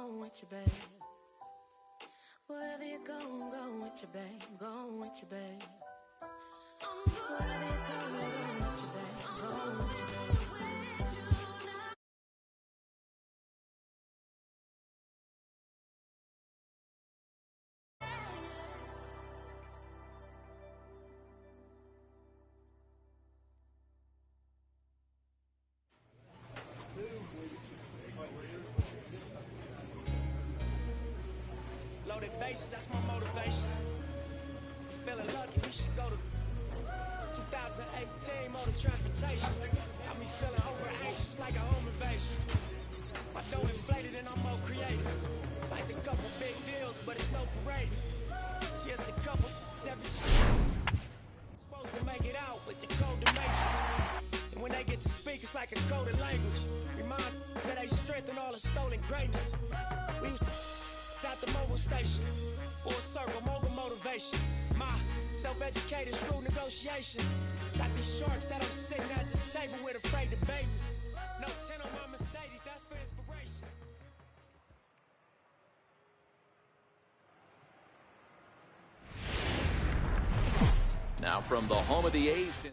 with you, babe. Wherever you go with you, babe. Go with you, babe. Wherever you go with you, babe. Go with you, babe. Loaded bases, that's my motivation. Feeling lucky, we should go to 2018 motor transportation. Got me feeling over anxious like a home invasion. My dough inflated and I'm more creative. Signed a couple big deals, but it's no parade. Just a couple every supposed to make it out with the code to matrix. And when they get to speak, it's like a coded language. Reminds that they strengthen all the stolen greatness. We used to out the mobile station, full circle, mogul motivation. My self-educated, shrewd negotiations. Got these sharks that I'm sitting at this table with, afraid to bait me. No 10 on my Mercedes, that's for inspiration. Now from the home of the A's.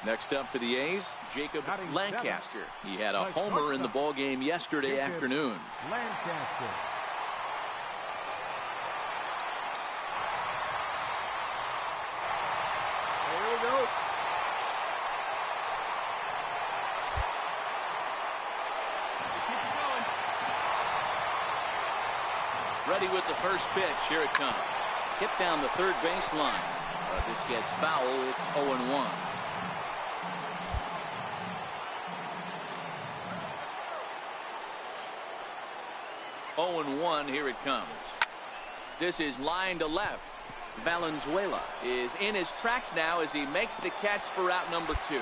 Next up for the A's, Jacob Lancaster. He had a homer in the ballgame yesterday afternoon. Lancaster. Here we go. Keep it going. Ready with the first pitch. Here it comes. Hit down the third baseline. But this gets foul. It's 0-1. 0-1, here it comes. This is line to left. Valenzuela is in his tracks now as he makes the catch for out number 2.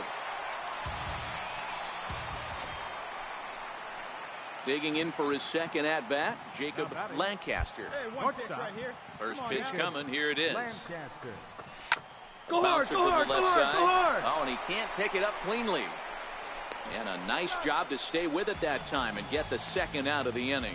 Digging in for his second at-bat, Jacob Lancaster. Hey, one pitch right here. First pitch coming, here it is. Lancaster. Go hard, Bouncer go to hard, the go left hard, side. go hard. Oh, and he can't pick it up cleanly. And a nice job to stay with it that time and get the second out of the inning.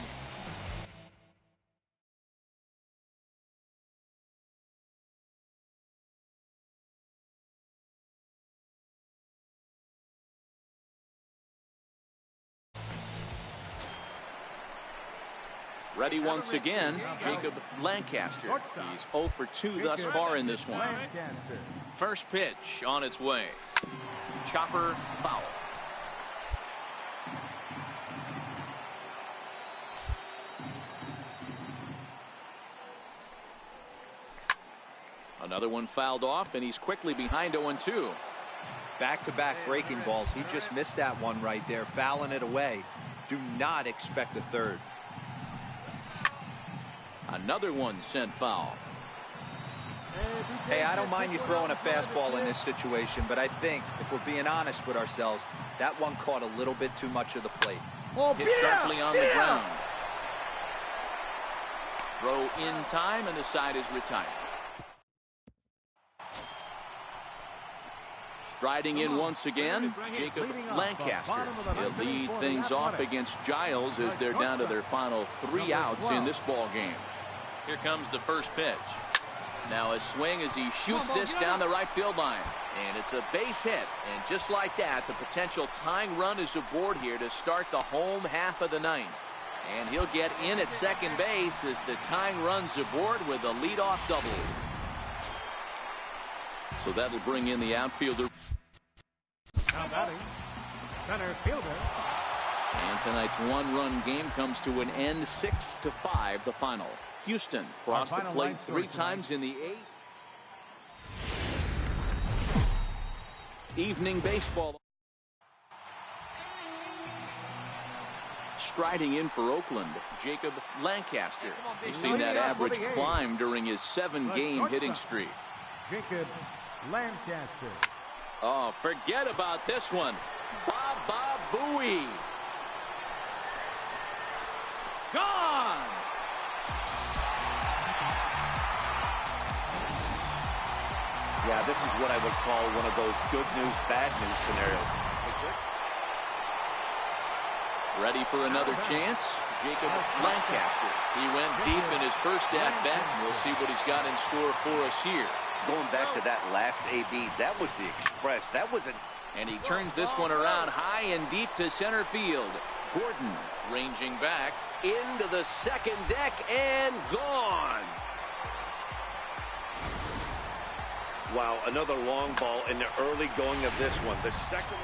Ready once again, Jacob Lancaster. He's 0 for 2 thus far in this one. Lancaster. First pitch on its way. Chopper foul. Another one fouled off, and he's quickly behind 0-2. Back-to-back breaking balls. He just missed that one right there, fouling it away. Do not expect a third. Another one sent foul. Hey, I don't mind you throwing a fastball in this situation, but I think if we're being honest with ourselves, that one caught a little bit too much of the plate. Hit sharply on the ground. Throw in time, and the side is retired. Striding in once again, Jacob Lancaster. He'll lead things off against Giles as they're down to their final 3 outs in this ball game. Here comes the first pitch. Now a swing as he shoots this down the right field line. And it's a base hit. And just like that, the potential tying run is aboard here to start the home half of the ninth. And he'll get in at second base as the tying run's aboard with a leadoff double. So that'll bring in the outfielder. Now batting, center fielder. And tonight's one-run game comes to an end, 6-5, the final. Houston crossed the plate 3 times in the 8th. Evening baseball. Striding in for Oakland, Jacob Lancaster. He's seen that average climb during his 7-game hitting streak. Jacob Lancaster. Oh, forget about this one. Baba Booey. Gone. Yeah, this is what I would call one of those good news, bad news scenarios. Ready for another chance? Jacob Lancaster. He went deep in his first at-bat, and we'll see what he's got in store for us here. Going back to that last AB, that was the express. That was an... And he turns this one around high and deep to center field. Gordon ranging back into the second deck and gone. Wow, another long ball in the early going of this one. The second...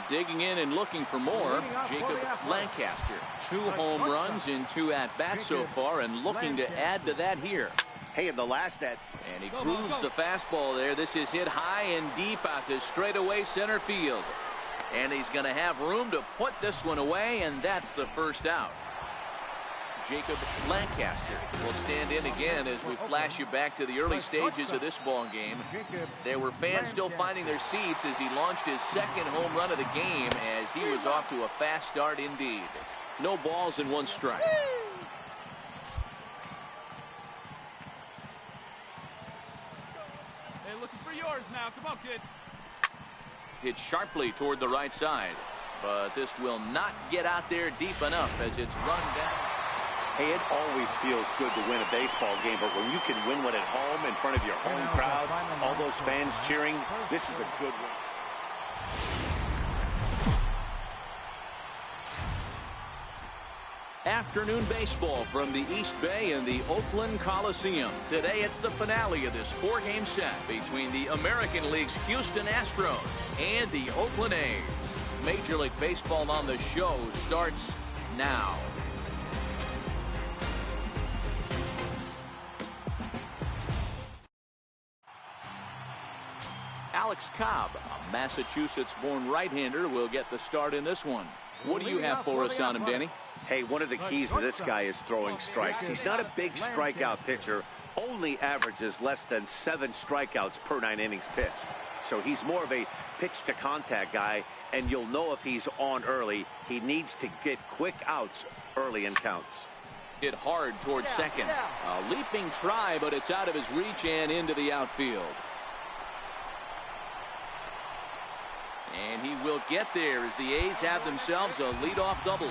Digging in and looking for more, Jacob Lancaster. 2 home runs in 2 at-bats so far, and looking to add to that here. Hey, in the last at... And he grooves the fastball there. This is hit high and deep out to straightaway center field. And he's going to have room to put this one away, and that's the first out. Jacob Lancaster will stand in again as we flash you back to the early stages of this ball game. There were fans still finding their seats as he launched his second home run of the game, as he was off to a fast start indeed. No balls and 1 strike. Hey, looking for yours now. Come on, kid. Hit sharply toward the right side, but this will not get out there deep enough as it's run down. Hey, it always feels good to win a baseball game, but when you can win one at home in front of your home crowd, all those fans cheering, this is a good one. Afternoon baseball from the East Bay and the Oakland Coliseum. Today it's the finale of this 4-game set between the American League's Houston Astros and the Oakland A's. Major League Baseball on the show starts now. Alex Cobb, a Massachusetts-born right-hander, will get the start in this one. What do you have for us on him, Danny? Hey, one of the keys to this guy is throwing strikes. He's not a big strikeout pitcher, only averages less than 7 strikeouts per 9 innings pitched. So he's more of a pitch-to-contact guy, and you'll know if he's on early. He needs to get quick outs early in counts. Hit hard towards second. A leaping try, but it's out of his reach and into the outfield. And he will get there as the A's have themselves a leadoff double.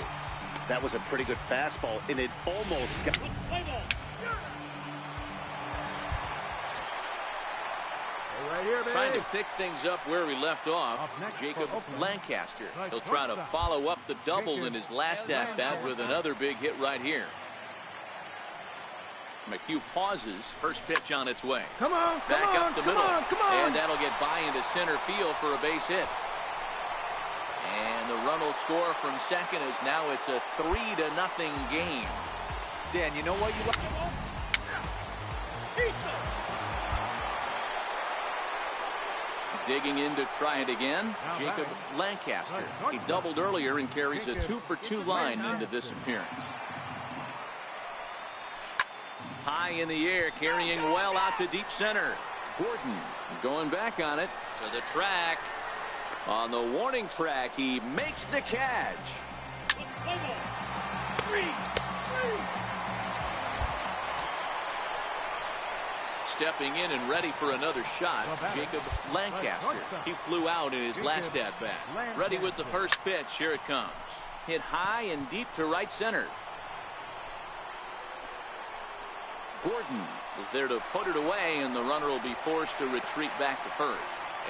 That was a pretty good fastball, and it almost got... Trying to pick things up where we left off, Jacob Lancaster. He'll try to follow up the double in his last at-bat with another big hit right here. McHugh pauses. First pitch on its way. Back up the middle. And that'll get by into center field for a base hit. And the run will score from second as now it's a 3-0 game. Dan, you know what you like? Digging in to try it again, Jacob Lancaster. He doubled earlier and carries a 2-for-2 line into this appearance. High in the air, carrying well out to deep center. Gordon going back on it to the track. On the warning track, he makes the catch. Stepping in and ready for another shot, Jacob Lancaster. He flew out in his last at-bat. Ready with the first pitch. Here it comes. Hit high and deep to right center. Gordon is there to put it away, and the runner will be forced to retreat back to first.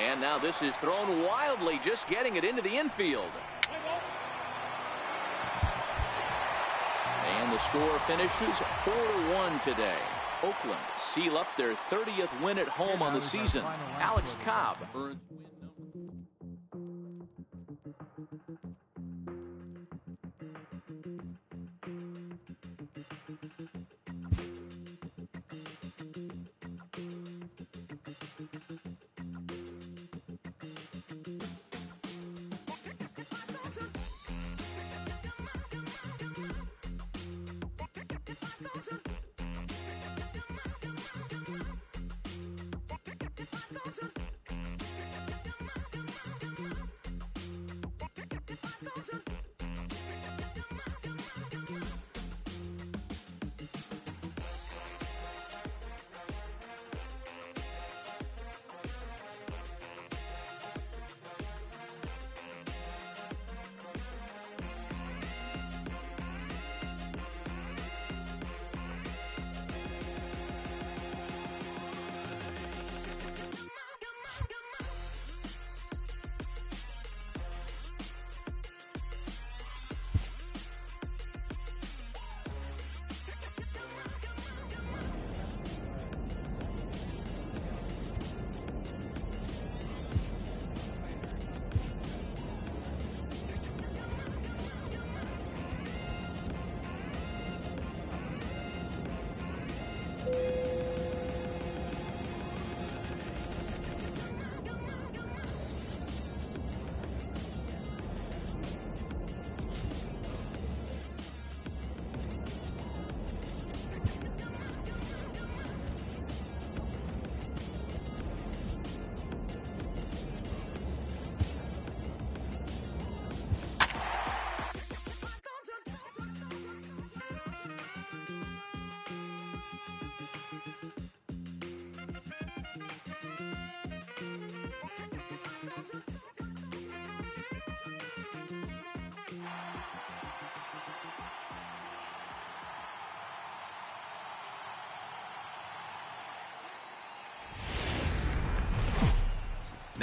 And now this is thrown wildly, just getting it into the infield. And the score finishes 4-1 today. Oakland seal up their 30th win at home on the season. Alex Cobb earns win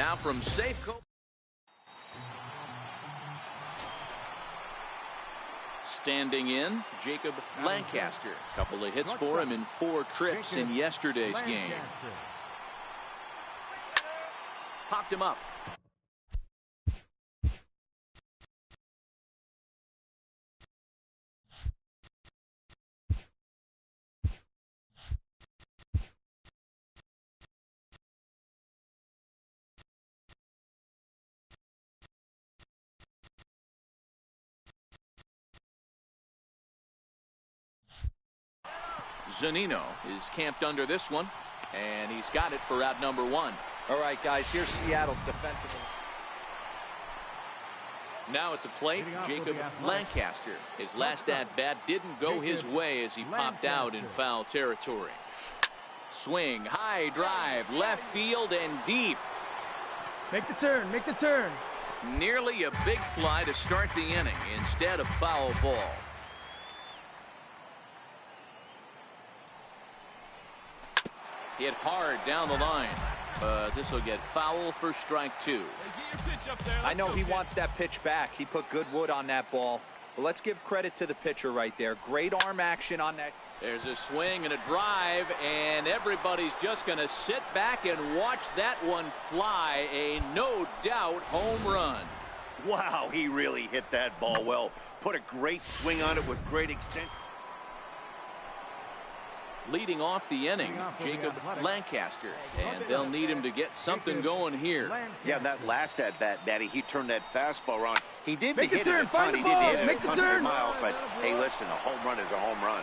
Now from Safeco. Standing in, Jacob Lancaster. Couple of hits for him in 4 trips in yesterday's game. Popped him up. Zunino is camped under this one, and he's got it for out number 1. All right, guys, here's Seattle's defensive. Now at the plate, Jacob Lancaster. His last at-bat didn't go his way as he popped out in foul territory. Swing, high drive, left field and deep. Make the turn, make the turn. Nearly a big fly to start the inning instead of foul ball. Hit hard down the line. This will get foul for strike 2. I know he wants that pitch back. He put good wood on that ball. But let's give credit to the pitcher right there. Great arm action on that. There's a swing and a drive, and everybody's just going to sit back and watch that one fly. A no doubt home run. Wow, he really hit that ball well. Put a great swing on it with great extent. Leading off the inning, Jacob Lancaster, and they'll need him to get something going here. Yeah, that last at-bat, Daddy, he turned that fastball around. He didn't hit it a ton. He didn't hit it a ton mile, but hey, listen, a home run is a home run.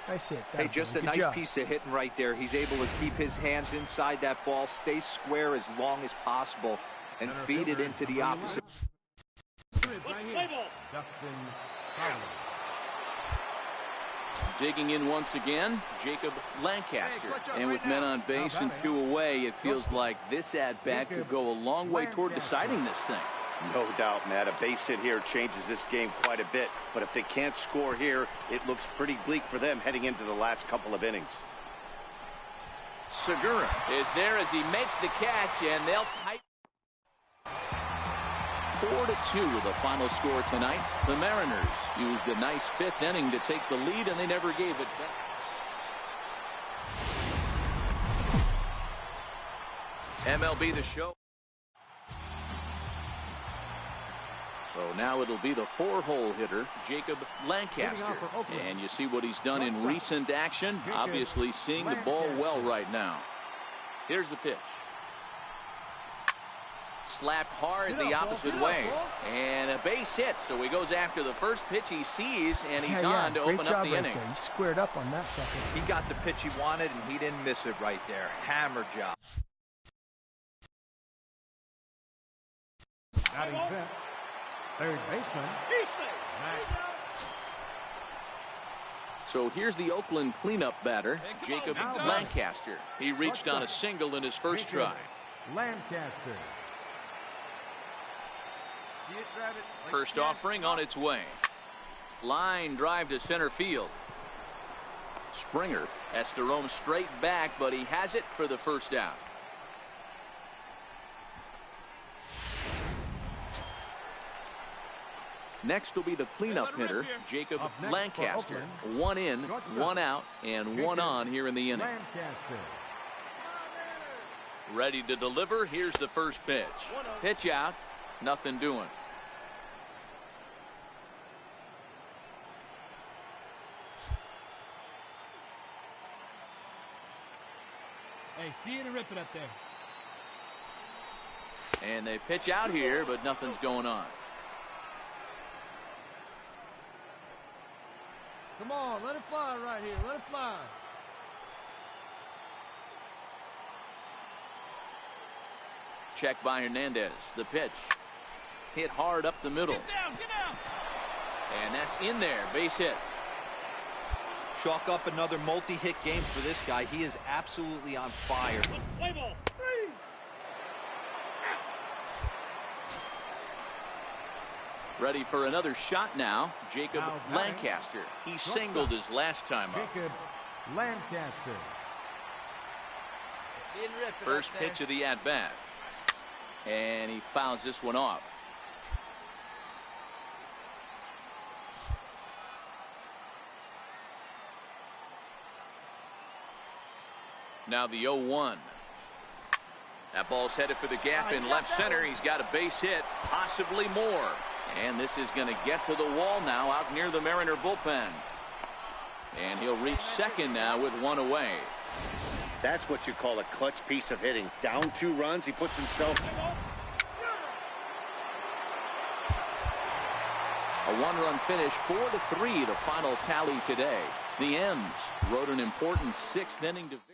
Nice hit. Hey, just a nice piece of hitting right there. He's able to keep his hands inside that ball, stay square as long as possible, and feed it into the opposite. Digging in once again, Jacob Lancaster. And with men on base and 2 away, it feels like this at-bat could go a long way toward deciding this thing. No doubt, Matt. A base hit here changes this game quite a bit. But if they can't score here, it looks pretty bleak for them heading into the last couple of innings. Segura is there as he makes the catch, and they'll tighten. 4-2 the final score tonight. The Mariners used a nice 5th inning to take the lead, and they never gave it back. MLB The Show. So now it'll be the 4-hole hitter, Jacob Lancaster. And you see what he's done in recent action. Obviously seeing the ball well right now. Here's the pitch. Slapped hard the opposite way, and a base hit. So he goes after the first pitch he sees, and he's on to open up the inning. He squared up on that sucker. He got the pitch he wanted, and he didn't miss it right there. Hammer job. Batting fifth, third baseman. So here's the Oakland cleanup batter, Jacob Lancaster. He reached on a single in his first try. Lancaster. First offering on its way. Line drive to center field. Springer has to roam straight back, but he has it for the first out. Next will be the cleanup hitter, Jacob Lancaster. 1 in, 1 out, and 1 on here in the inning. Ready to deliver. Here's the first pitch. Pitch out. Nothing doing. Hey, see you and rip it up there. And they pitch out here, but nothing's going on. Come on, let it fly right here. Let it fly. Check by Hernandez. The pitch. Hit hard up the middle. Get down, get down. And that's in there. Base hit. Chalk up another multi-hit game for this guy. He is absolutely on fire. Play ball. Ready for another shot now. Jacob Lancaster. He singled his last time up. Jacob Lancaster. First pitch of the at-bat. And he fouls this one off. Now the 0-1. That ball's headed for the gap in left center. He's got a base hit, possibly more. And this is going to get to the wall now out near the Mariner bullpen. And he'll reach second now with one away. That's what you call a clutch piece of hitting. Down 2 runs, he puts himself. A 1-run finish, 4-3, the final tally today. The M's rode an important 6th inning to victory.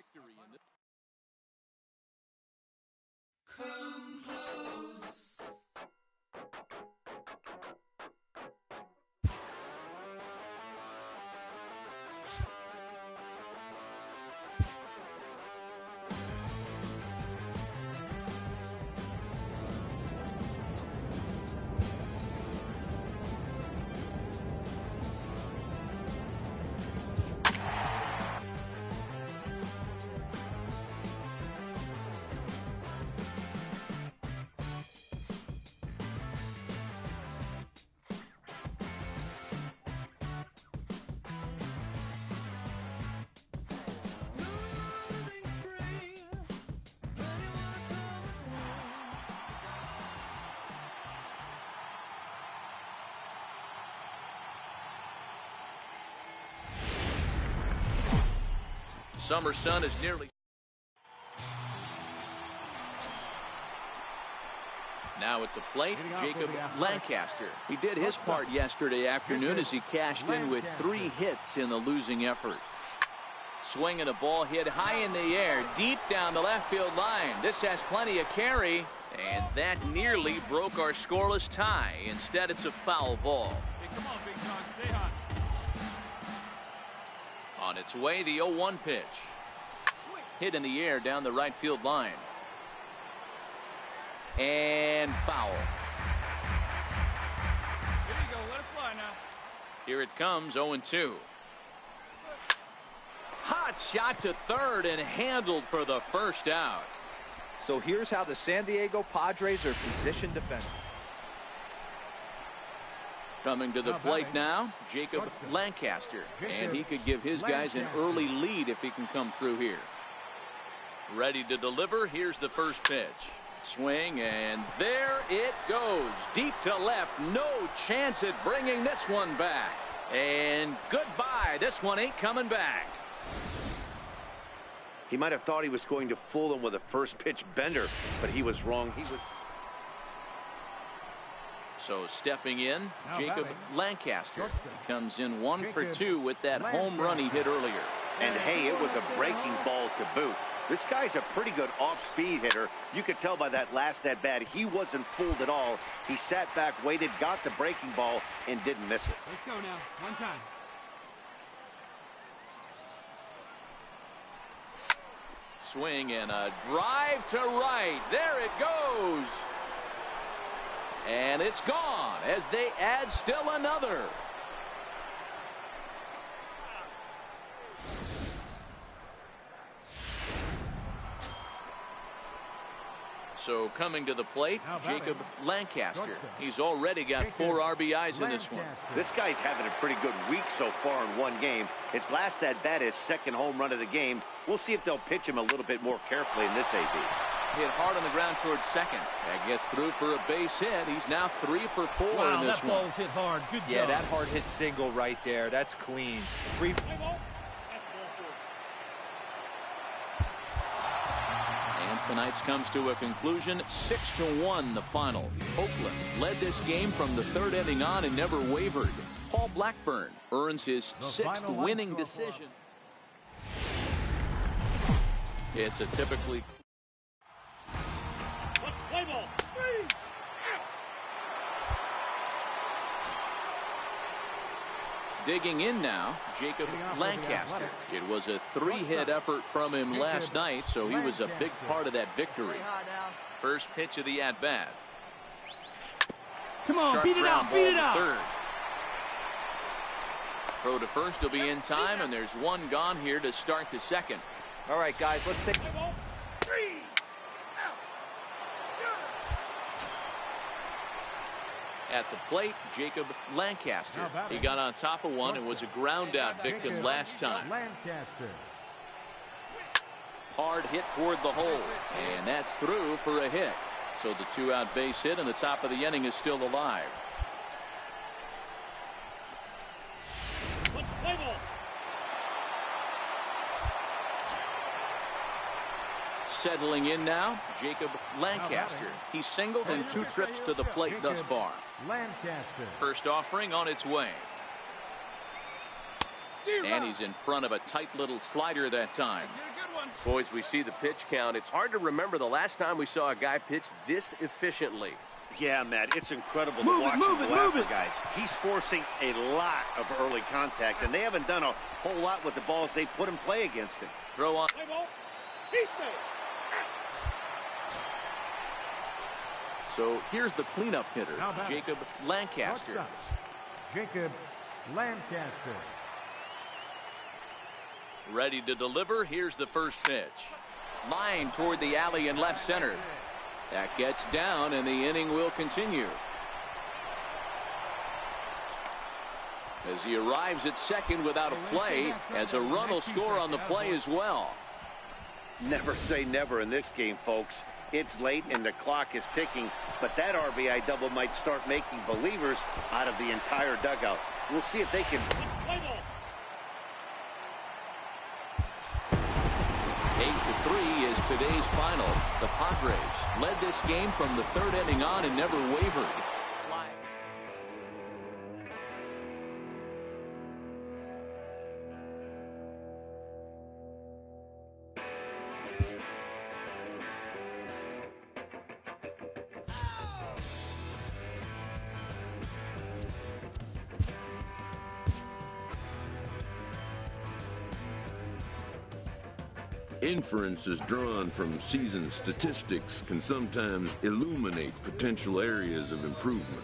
Summer sun is nearly. Now at the plate, Jacob Lancaster. He did his part yesterday afternoon as he cashed in with 3 hits in the losing effort. Swinging a ball hit high in the air, deep down the left field line. This has plenty of carry, and that nearly broke our scoreless tie. Instead, it's a foul ball. Hey, come on, big dog, stay hot. On its way, the 0-1 pitch. Hit in the air down the right field line. And foul. Here you go, let it fly now. Here it comes, 0-2. Hot shot to third and handled for the first out. So here's how the San Diego Padres are positioned defensively. Coming to the plate now, Jacob Lancaster. And he could give his guys an early lead if he can come through here. Ready to deliver. Here's the first pitch. Swing, and there it goes. Deep to left. No chance at bringing this one back. And goodbye. This one ain't coming back. He might have thought he was going to fool him with a first pitch bender, but he was wrong. He was. So stepping in, Jacob Lancaster. He comes in 1 for 2 with that home run he hit earlier. And hey, it was a breaking ball to boot. This guy's a pretty good off-speed hitter. You could tell by that last at-bat he wasn't fooled at all. He sat back, waited, got the breaking ball, and didn't miss it. Let's go now, one time. Swing and a drive to right. There it goes. And it's gone as they add still another. So coming to the plate, Jacob Lancaster. He's already got 4 RBIs in this one. This guy's having a pretty good week so far in one game. His last at-bat is second home run of the game. We'll see if they'll pitch him a little bit more carefully in this AB. Hit hard on the ground towards second. That gets through for a base hit. He's now 3 for 4 wow, in this that one. ball's hit hard. Good job. Yeah, that hard hit single right there. That's clean. 3. And tonight's comes to a conclusion, 6-1 the final. Oakland led this game from the 3rd inning on and never wavered. Paul Blackburn earns his 6th winning decision. It's a typically Play ball. digging in now, Jacob Lancaster. It was a 3-hit effort from him last night, so he was a big part of that victory. First pitch of the at-bat. Come on, Sharp beat it ground out, ball beat it to out. third. Throw to first will be in time, and there's one gone here to start the second. All right, guys, let's take. At the plate, Jacob Lancaster. He got on top of one and was a ground out victim last time. Lancaster. Hard hit toward the hole, and that's through for a hit. So the 2-out base hit and the top of the inning is still alive. Settling in now, Jacob Lancaster. He's singled in 2 trips to the plate thus far. Lancaster. First offering on its way. And he's in front of a tight little slider that time. Boys, we see the pitch count. It's hard to remember the last time we saw a guy pitch this efficiently. Yeah, Matt, it's incredible to watch him go after guys. He's forcing a lot of early contact, and they haven't done a whole lot with the balls they put in play against him. Throw on. So here's the cleanup hitter, Jacob Lancaster. Jacob Lancaster. Ready to deliver. Here's the first pitch. Line toward the alley in left center. That gets down, and the inning will continue. As he arrives at second without a play, as a run will score on the play as well. Never say never in this game, folks. It's late and the clock is ticking, but that RBI double might start making believers out of the entire dugout. We'll see if they can. 8-3 is today's final. The Padres led this game from the 3rd inning on and never wavered. Inferences drawn from season statistics can sometimes illuminate potential areas of improvement.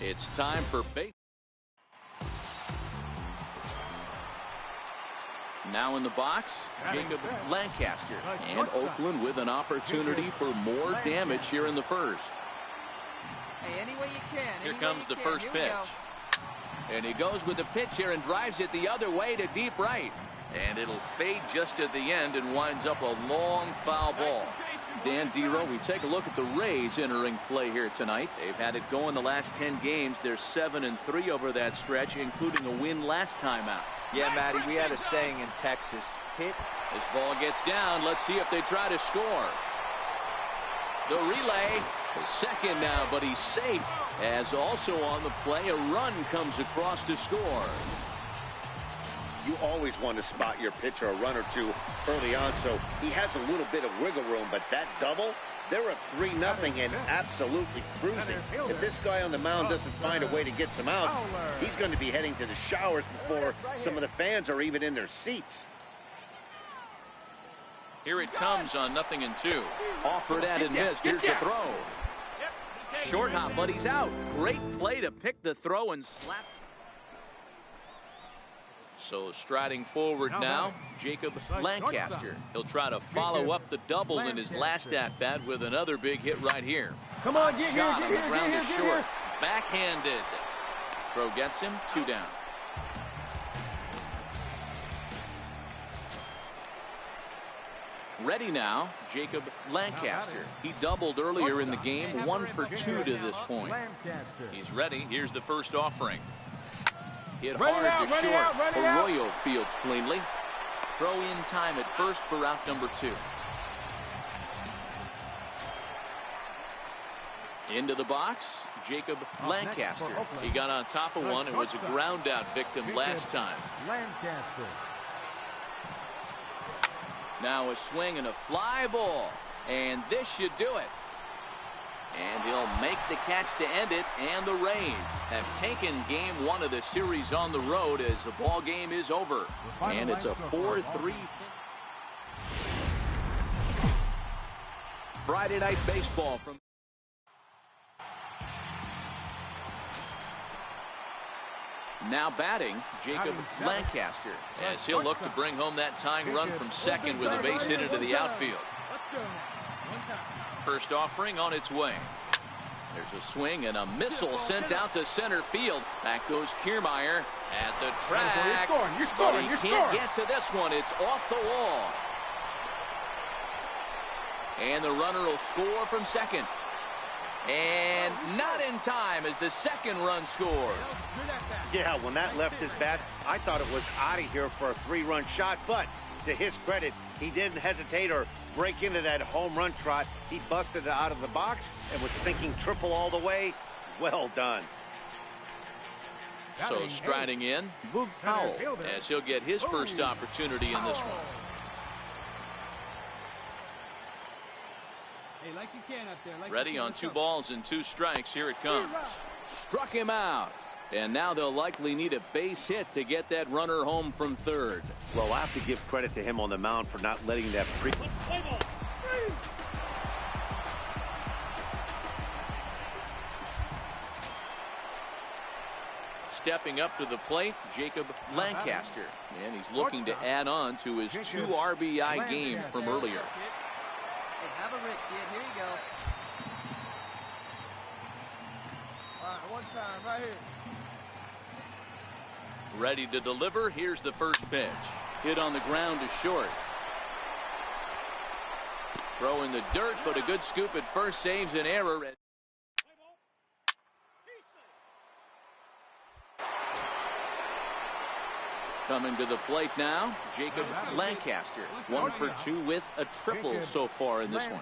It's time for base. Now in the box, Jacob Lancaster. And Oakland with an opportunity for more damage here in the first. Hey, any way you can. Here comes the first pitch. And he goes with the pitch here and drives it the other way to deep right. And it'll fade just at the end and winds up a long foul ball. Dan Dero, we take a look at the Rays entering play here tonight. They've had it going the last 10 games. They're 7-3 over that stretch, including a win last time out. Yeah, Matty, we had a saying in Texas, hit. This ball gets down. Let's see if they try to score. The relay to second now, but he's safe. As also on the play, a run comes across to score. You always want to spot your pitcher a run or two early on, so he has a little bit of wiggle room, but that double, they're up 3-0 and absolutely cruising. If this guy on the mound doesn't find a way to get some outs, he's going to be heading to the showers before some of the fans are even in their seats. Here it comes on 0-2. Offered at and missed. Here's the throw. Short hop, but he's out. Great play to pick the throw and slap. So striding forward now, Jacob Lancaster. He'll try to follow up the double in his last at-bat with another big hit right here. Come on, get Shot here, on the ground is short. Backhanded. Throw gets him, 2 down. Ready now, Jacob Lancaster. He doubled earlier in the game, 1 for 2 to this point. He's ready. Here's the first offering. Hit hard to short. Arroyo fields cleanly. Throw in time at first for out number 2. Into the box, Jacob Lancaster. He got on top of one and was a ground out victim last time. Lancaster. Now a swing and a fly ball. And this should do it. And he'll make the catch to end it, and the Rays have taken game 1 of the series on the road as the ball game is over. And it's a 4-3. Friday Night Baseball from now batting, Jacob Lancaster, as he'll look to bring home that tying run from second with a base hit into the outfield. First offering on its way. There's a swing and a missile sent out to center field. Back goes Kiermaier at the track. You're scoring. But he can't get to this one. It's off the wall. And the runner will score from second. And not in time as the second run scores. Yeah, when that left his bat, I thought it was out of here for a 3-run shot, but to his credit, he didn't hesitate or break into that home run trot. He busted it out of the box and was thinking triple all the way. Well done. So striding in, Boog Powell, as he'll get his first opportunity in this one. Hey, like you can up there. Like Ready on 2 balls and 2 strikes. Here it comes. Struck him out. And now they'll likely need a base hit to get that runner home from third. Well, I have to give credit to him on the mound for not letting that Stepping up to the plate, Jacob Lancaster. And he's looking to add on to his 2 RBI game from earlier. Hey, have a rich kid. Here you go. All right, one time, right here. Ready to deliver. Here's the first pitch. Hit on the ground to short. Throw in the dirt, but a good scoop at first saves an error. Coming to the plate now, Jacob Lancaster. 1 for 2 with a triple so far in this one.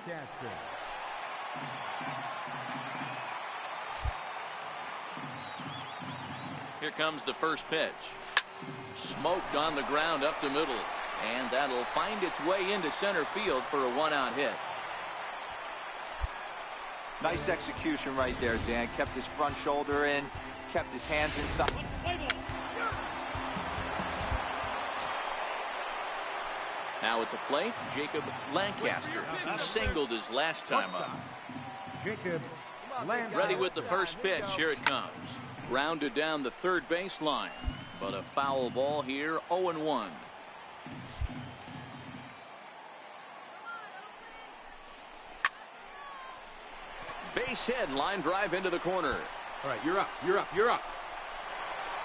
Here comes the first pitch. Smoked on the ground up the middle. And that'll find its way into center field for a 1-out hit. Nice execution right there, Dan. Kept his front shoulder in, kept his hands inside. Now at the plate, Jacob Lancaster. He singled his last time up. Jacob Lancaster. Ready with the first pitch. Here it comes. Grounded down the third baseline. But a foul ball here, 0-1. Base hit, line drive into the corner. All right, you're up, you're up, you're up.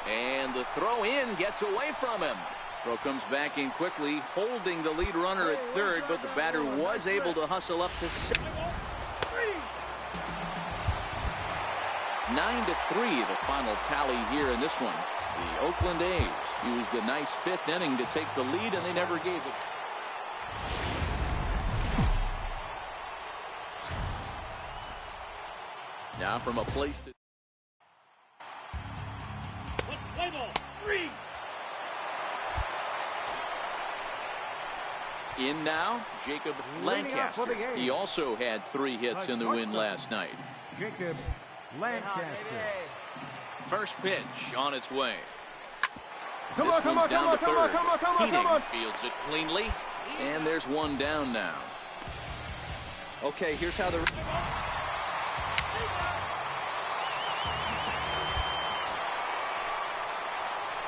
And the throw in gets away from him. Throw comes back in quickly, holding the lead runner at third, but the batter was able to hustle up to second. 9-3 the final tally here in this one. The Oakland A's used a nice fifth inning to take the lead, and they never gave it. Now from a place that Play ball. 3. in now, Jacob Lancaster. He also had 3 hits in the win last night. Jacob Lancaster. First pitch on its way. Come This on, come one's on, down come on, to come on, third. come on, come on, Keating come on. fields it cleanly, and there's one down now. Okay, here's how the...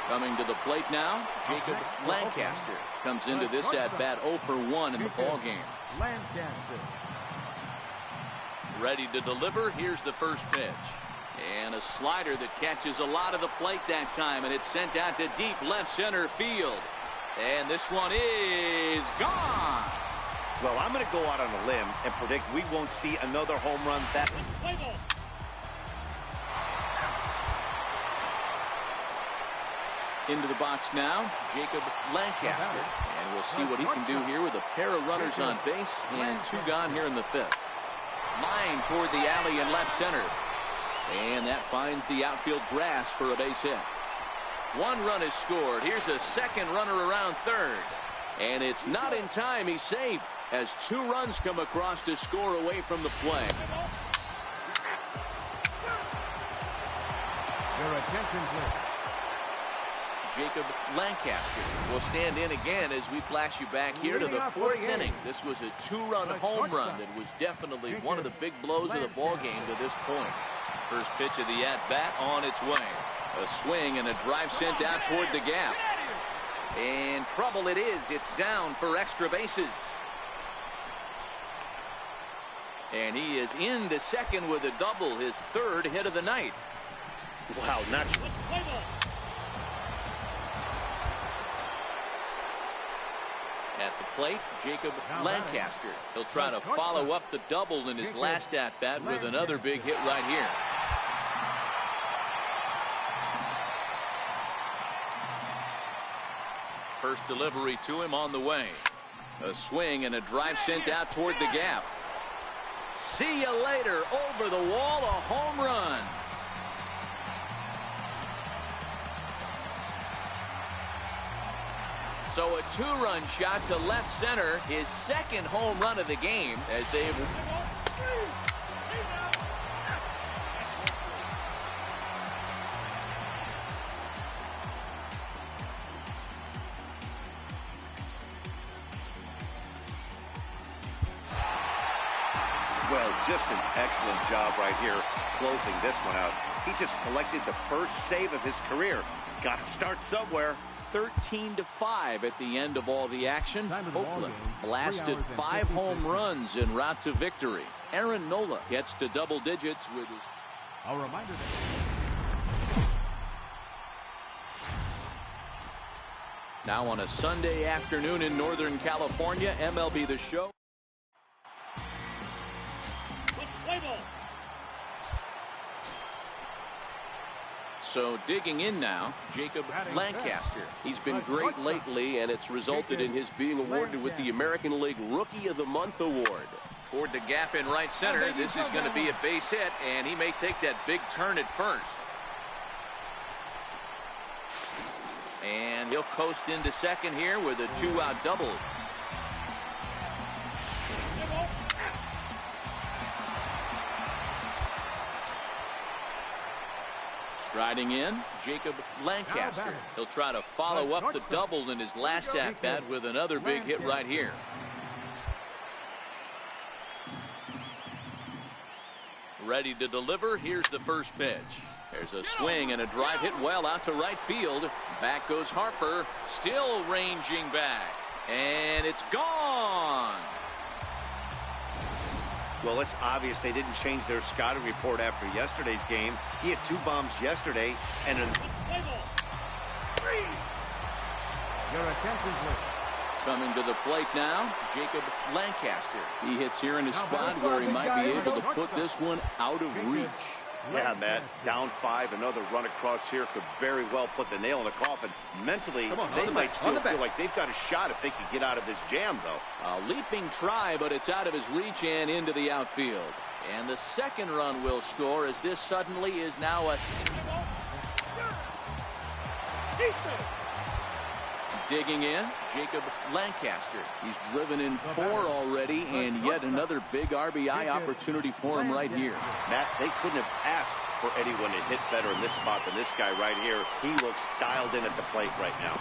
Coming to the plate now, Jacob Lancaster comes into this at-bat 0 for 1 in the ball game. Lancaster. Ready to deliver. Here's the first pitch. And a slider that catches a lot of the plate that time, and it's sent out to deep left center field. And this one is gone. Well, I'm going to go out on a limb and predict we won't see another home run that... Play ball. Into the box now, Jacob Lancaster. And we'll see what he can do here with a pair of runners on base and 2 gone here in the 5th. Line toward the alley in left center. And that finds the outfield grass for a base hit. 1 run is scored. Here's a second runner around third. And it's not in time. He's safe as 2 runs come across to score away from the play. Your attention, please. Jacob Lancaster will stand in again as we flash you back here to the 4th inning. This was a 2-run home run that was definitely one of the big blows of the ball game to this point. First pitch of the at-bat on its way. A swing and a drive sent out toward the gap. And trouble it is. It's down for extra bases. And he is in the second with a double, his 3rd hit of the night. Wow, not... Play ball. At the plate, Jacob Lancaster. He'll try to follow up the double in his last at-bat with another big hit right here. First delivery to him on the way. A swing and a drive sent out toward the gap. See you later. Over the wall, a home run. So a 2-run shot to left center, his 2nd home run of the game as they've... Well, just an excellent job right here closing this one out. He just collected the first save of his career. Got to start somewhere. 13-5 at the end of all the action. Oakland blasted 5 home runs en route to victory. Aaron Nola gets to double digits with his... A reminder Now on a Sunday afternoon in Northern California, MLB The Show. Play ball. So digging in now, Jacob Lancaster. He's been great lately, and it's resulted in his being awarded with the American League Rookie of the Month award. Toward the gap in right center, this is going to be a base hit, and he may take that big turn at first. And he'll coast into second here with a 2-out double. Striding in, Jacob Lancaster. He'll try to follow up the double in his last at-bat with another big hit right here. Ready to deliver. Here's the first pitch. There's a swing and a drive hit well out to right field. Back goes Harper, still ranging back, and it's gone. Well, it's obvious they didn't change their scouting report after yesterday's game. He had 2 bombs yesterday and an... Your attention, please. Coming to the plate now, Jacob Lancaster. He hits here in a spot where he might be able to put this one out of reach. Yeah, Matt, down 5, another run across here could very well put the nail in the coffin. Mentally, they might still feel like they've got a shot if they can get out of this jam, though. A leaping try, but it's out of his reach and into the outfield. And the second run will score as this suddenly is now a... Digging in, Jacob Lancaster. He's driven in 4 already, and yet another big RBI opportunity for him right here. Matt, they couldn't have asked for anyone to hit better in this spot than this guy right here. He looks dialed in at the plate right now.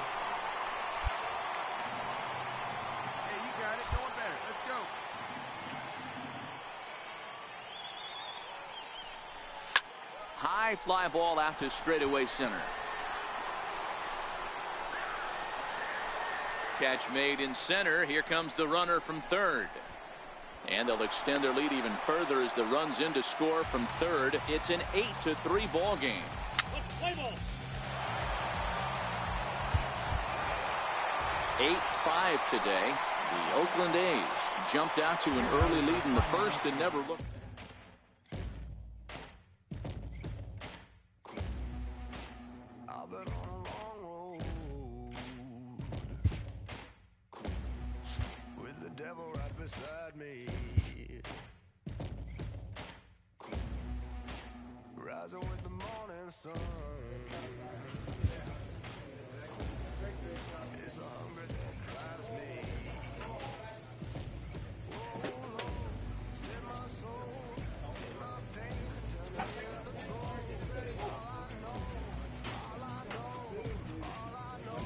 Hey, you got it. Going better. Let's go. High fly ball out to straightaway center. Catch made in center. Here comes the runner from third. And they'll extend their lead even further as the runs in to score from third. It's an 8-3 ball game. 8-5 today. The Oakland A's jumped out to an early lead in the first and never looked. Beside me, rising with the morning sun. It's a hunger that drives me. Oh Lord, set my soul, take my pain, turn it into gold. It's all I know, all I know, all I know.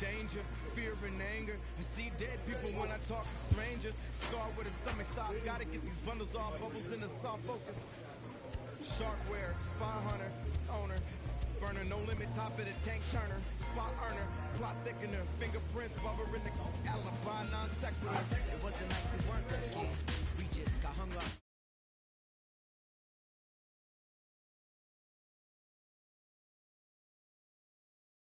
Danger, fear and anger. I see dead people when I talk to strangers. Scarred with a stomach stop, gotta get these bundles off. Bubbles in the soft focus. Sharkware, spy hunter, owner. Burner, no limit, top of the tank turner. Spot earner, plot thickener. Fingerprints, bubber in the alibi, non sequitur. It wasn't like we weren't gonna get. We just